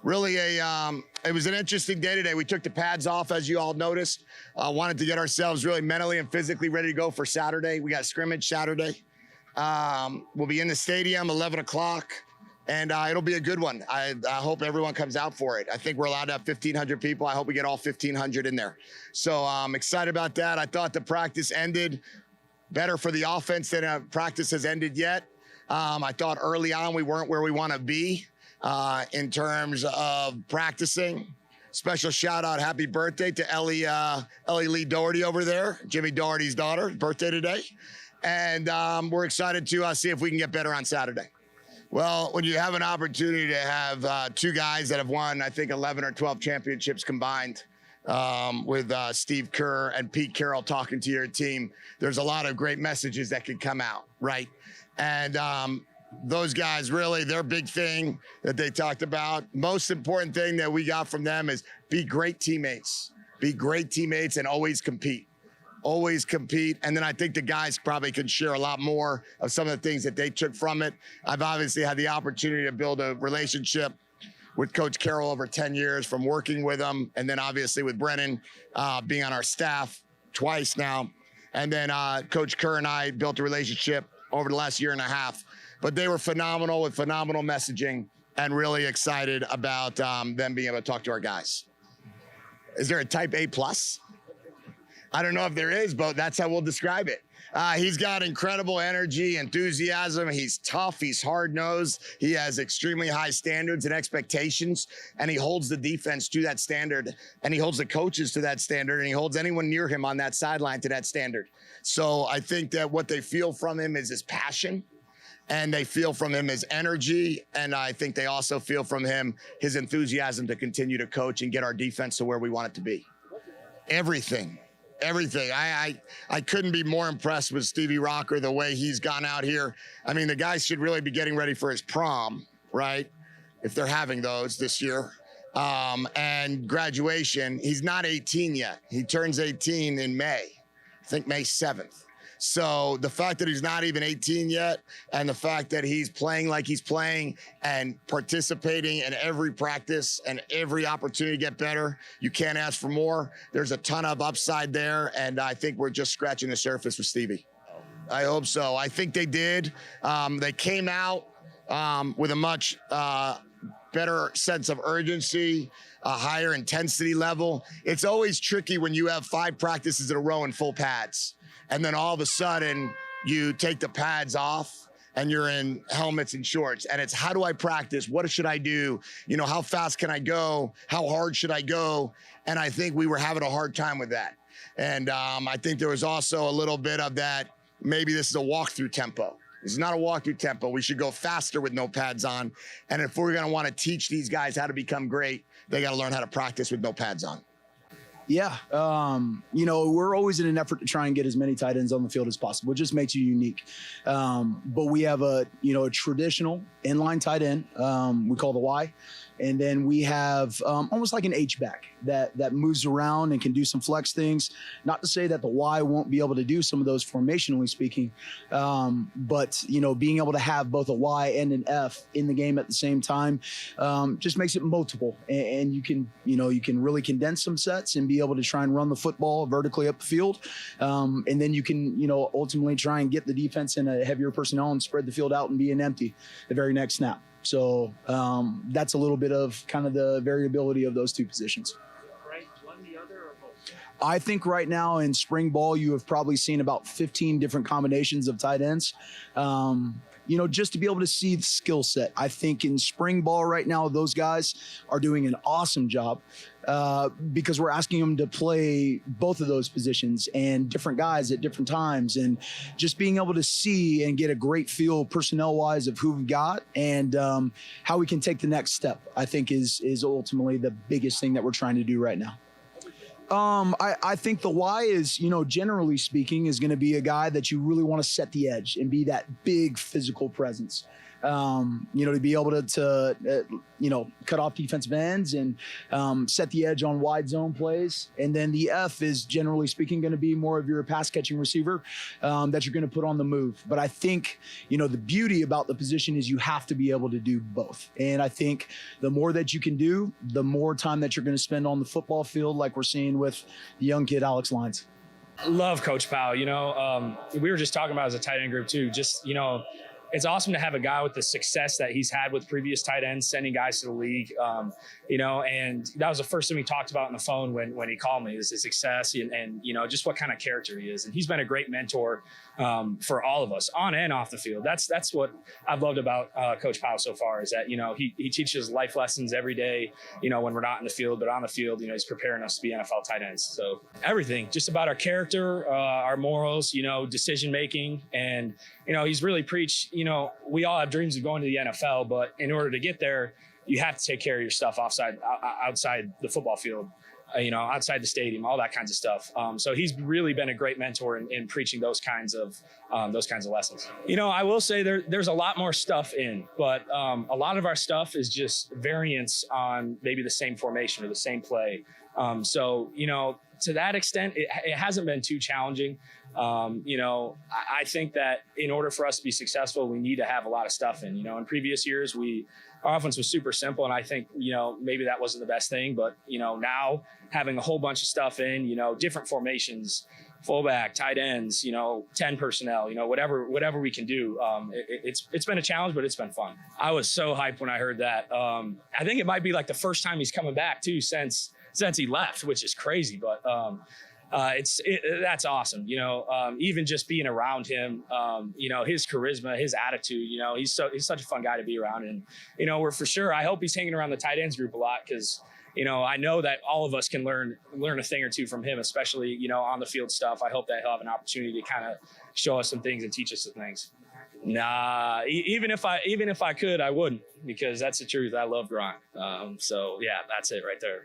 Really it was an interesting day today. We took the pads off, as you all noticed. Wanted to get ourselves really mentally and physically ready to go for Saturday. We got scrimmage Saturday. We'll be in the stadium 11 o'clock, and it'll be a good one. I hope everyone comes out for it. I think we're allowed to have 1,500 people. I hope we get all 1,500 in there. So I'm excited about that. I thought the practice ended better for the offense than practice has ended yet. I thought early on we weren't where we want to be in terms of practicing. Special shout out, happy birthday to Ellie Lee Doherty over there, Jimmy Doherty's daughter, birthday today. And we're excited to see if we can get better on Saturday. Well, when you have an opportunity to have two guys that have won, I think 11 or 12 championships combined, with Steve Kerr and Pete Carroll talking to your team, there's a lot of great messages that could come out, right? And those guys, really, their big thing that they talked about, most important thing that we got from them is be great teammates. Be great teammates and always compete. Always compete. And then I think the guys probably can share a lot more of some of the things that they took from it. I've obviously had the opportunity to build a relationship with Coach Carroll over 10 years from working with him. And then obviously with Brennan being on our staff twice now. And then Coach Kerr and I built a relationship over the last year and a half. But they were phenomenal with phenomenal messaging and really excited about them being able to talk to our guys. Is there a type A plus? I don't know if there is, but that's how we'll describe it. He's got incredible energy, enthusiasm. He's tough. He's hard-nosed. He has extremely high standards and expectations, and he holds the defense to that standard, and he holds the coaches to that standard, and he holds anyone near him on that sideline to that standard. So I think that what they feel from him is his passion, and they feel from him his energy, and I think they also feel from him his enthusiasm to continue to coach and get our defense to where we want it to be. Everything. I couldn't be more impressed with Stevie Rocker, the way he's gone out here. I mean, the guy should really be getting ready for his prom, right? If they're having those this year. And graduation. He's not 18 yet. He turns 18 in May. I think May 7th. So the fact that he's not even 18 yet, and the fact that he's playing like he's playing and participating in every practice and every opportunity to get better, you can't ask for more. There's a ton of upside there, and I think we're just scratching the surface with Stevie. I hope so. I think they did. They came out with a much better sense of urgency, a higher intensity level. It's always tricky when you have 5 practices in a row in full pads. And then all of a sudden you take the pads off and you're in helmets and shorts. And it's, how do I practice? What should I do? You know, how fast can I go? How hard should I go? And I think we were having a hard time with that. And I think there was also a little bit of that, maybe this is a walkthrough tempo. This is not a walkthrough tempo. We should go faster with no pads on. And if we're going to want to teach these guys how to become great, they got to learn how to practice with no pads on. Yeah, you know, we're always in an effort to try and get as many tight ends on the field as possible. It just makes you unique. But we have a traditional inline tight end, we call the Y. And then we have almost like an H-back that moves around and can do some flex things. Not to say that the Y won't be able to do some of those formationally speaking, but being able to have both a Y and an F in the game at the same time just makes it multiple. And you can really condense some sets and be able to try and run the football vertically up the field. And then you can ultimately try and get the defense in a heavier personnel and spread the field out and be an empty the very next snap. So that's a little bit of kind of the variability of those two positions. Right, one the other, or both? I think right now in spring ball, you have probably seen about 15 different combinations of tight ends. Just to be able to see the skill set. I think in spring ball right now, those guys are doing an awesome job because we're asking them to play both of those positions and different guys at different times, and just being able to see and get a great feel personnel-wise of who we've got and how we can take the next step, I think is ultimately the biggest thing that we're trying to do right now. I think the Y is, generally speaking, is going to be a guy that you really want to set the edge and be that big physical presence. To be able to cut off defensive ends and set the edge on wide zone plays. And then the F is generally speaking going to be more of your pass catching receiver that you're going to put on the move. But I think, the beauty about the position is you have to be able to do both. And I think the more that you can do, the more time that you're going to spend on the football field, like we're seeing with the young kid, Alex Lyons. Love Coach Powell. We were just talking about as a tight end group too, it's awesome to have a guy with the success that he's had with previous tight ends, sending guys to the league. And that was the first thing we talked about on the phone when he called me, is his success and just what kind of character he is. And he's been a great mentor for all of us on and off the field. That's what I've loved about Coach Powell so far, is that, he teaches life lessons every day, when we're not in the field, but on the field, he's preparing us to be NFL tight ends. So everything just about our character, our morals, decision-making. And, he's really preached, we all have dreams of going to the NFL, but in order to get there, you have to take care of your stuff outside the football field, outside the stadium, all that kinds of stuff. So he's really been a great mentor in preaching those kinds of lessons. I will say there's a lot more stuff in, but a lot of our stuff is just variants on maybe the same formation or the same play. To that extent, it hasn't been too challenging. I think that in order for us to be successful, we need to have a lot of stuff in. In previous years, our offense was super simple, and I think, maybe that wasn't the best thing, but, now having a whole bunch of stuff in, different formations, fullback, tight ends, 10 personnel, whatever we can do. It's been a challenge, but it's been fun. I was so hyped when I heard that. I think it might be like the first time he's coming back too since he left, which is crazy, but that's awesome. Even just being around him, his charisma, his attitude, he's such a fun guy to be around. And, we're for sure, I hope he's hanging around the tight ends group a lot, because, I know that all of us can learn a thing or two from him, especially, on the field stuff. I hope that he'll have an opportunity to kind of show us some things and teach us some things. Nah, even if I could, I wouldn't, because that's the truth. I love Gronk. So yeah, that's it right there.